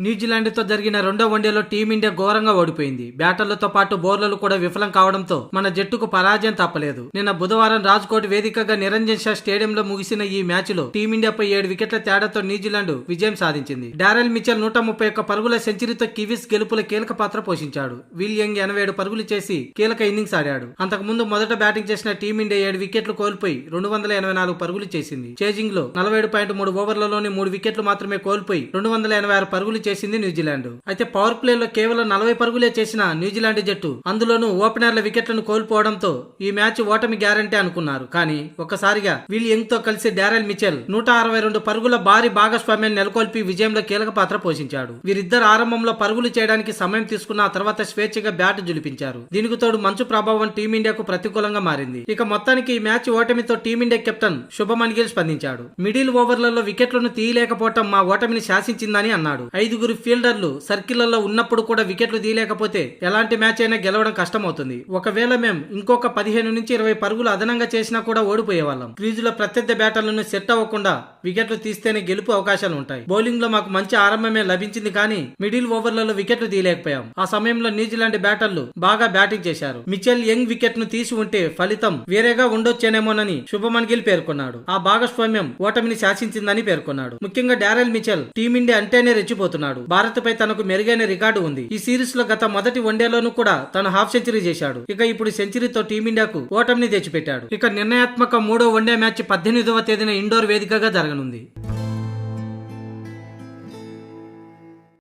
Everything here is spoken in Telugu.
న్యూజిలాండ్ తో జరిగిన రెండో వన్డేలో టీమిండియా ఘోరంగా ఓడిపోయింది. బ్యాటర్లతో పాటు బౌలర్లు కూడా విఫలం కావడంతో మన జట్టుకు పరాజయం తప్పలేదు. నిన్న బుధవారం రాజ్కోట్ వేదికగా నిరంజన్ షా స్టేడియంలో ముగిసిన ఈ మ్యాచ్ లో టీమిండియాపై 7 వికెట్ల తేడాతో న్యూజిలాండ్ విజయం సాధించింది. డారెల్ మిచెల్ 131 పరుగుల సెంచరీతో కివీస్ గెలుపుల కీలక పాత్ర పోషించాడు. విల్ యంగ్ 87 పరుగులు చేసి కీలక ఇన్నింగ్స్ ఆడాడు. అంతకుముందు మొదట బ్యాటింగ్ చేసిన టీమిండియా 7 వికెట్లు కోల్పోయి 284 పరుగులు చేసింది. చేజింగ్ లో 47.3 ఓవర్లలోని 3 వికెట్లు మాత్రమే కోల్పోయి 286 పరుగులు చేసింది న్యూజిలాండ్. అయితే పవర్ ప్లే లో కేవలం 40 పరుగులే చేసిన న్యూజిలాండ్ జట్టు అందులోనూ ఓపెనర్ల వికెట్లను కోల్పోవడంతో ఈ మ్యాచ్ ఓటమి గ్యారంటీ అనుకున్నారు. కానీ ఒక్కసారిగా విల్ యంగ్ తో కలిసి డారెల్ మిచెల్ 162 పరుగుల భారీ భాగస్వామ్యాన్ని నెలకొల్పి విజయంలో కీలక పాత్ర పోషించాడు. వీరిద్దరు ఆరంభంలో పరుగులు చేయడానికి సమయం తీసుకున్న ఆ తర్వాత స్వేచ్ఛగా బ్యాట్ జులిపించారు. దీనికి తోడు మంచు ప్రభావం టీమిండియాకు ప్రతికూలంగా మారింది. ఇక మొత్తానికి ఈ మ్యాచ్ ఓటమితో టీమిండియా కెప్టెన్ శుభమన్ గిల్ స్పందించాడు. మిడిల్ ఓవర్లలో వికెట్లను తీయలేకపోవటం మా ఓటమిని శాసించిందని అన్నాడు. 5 ఫీల్డర్లు సర్కిళ్లలో ఉన్నప్పుడు కూడా వికెట్లు తీయలేకపోతే ఎలాంటి మ్యాచ్ అయినా గెలవడం కష్టమవుతుంది. ఒకవేళ మేం ఇంకొక 15 నుంచి 20 పరుగులు అదనంగా చేసినా కూడా ఓడిపోయేవాళ్ళం. క్రీజులో ప్రత్యర్థి బ్యాటర్లను సెట్ అవ్వకుండా వికెట్లు తీస్తేనే గెలుపు అవకాశాలు ఉంటాయి. బౌలింగ్ లో మాకు మంచి ఆరంభమే లభించింది, కానీ మిడిల్ ఓవర్లలో వికెట్లు తీయలేకపోయాం. ఆ సమయంలో న్యూజిలాండ్ బ్యాటర్లు బాగా బ్యాటింగ్ చేశారు. మిచెల్ యంగ్ వికెట్ ను తీసి ఉంటే ఫలితం వేరేగా ఉండొచ్చేనేమోనని శుభమన్ గిల్ పేర్కొన్నాడు. ఆ భాగస్వామ్యం ఓటమిని శాసించిందని పేర్కొన్నాడు. ముఖ్యంగా డారెల్ మిచెల్ టీమిండియా అంటేనే రెచ్చిపోతున్నాడు. భారత్ పై తనకు మెరుగైన రికార్డు ఉంది. ఈ సిరీస్ లో గత మొదటి వన్డేలోనూ కూడా తను హాఫ్ సెంచరీ చేశాడు. ఇక ఇప్పుడు సెంచరీతో టీమిండియాకు ఓటమిని తెచ్చిపెట్టాడు. ఇక నిర్ణయాత్మక 3వ వన్డే మ్యాచ్ 18వ తేదీన ఇండోర్ వేదికగా జరగనుంది.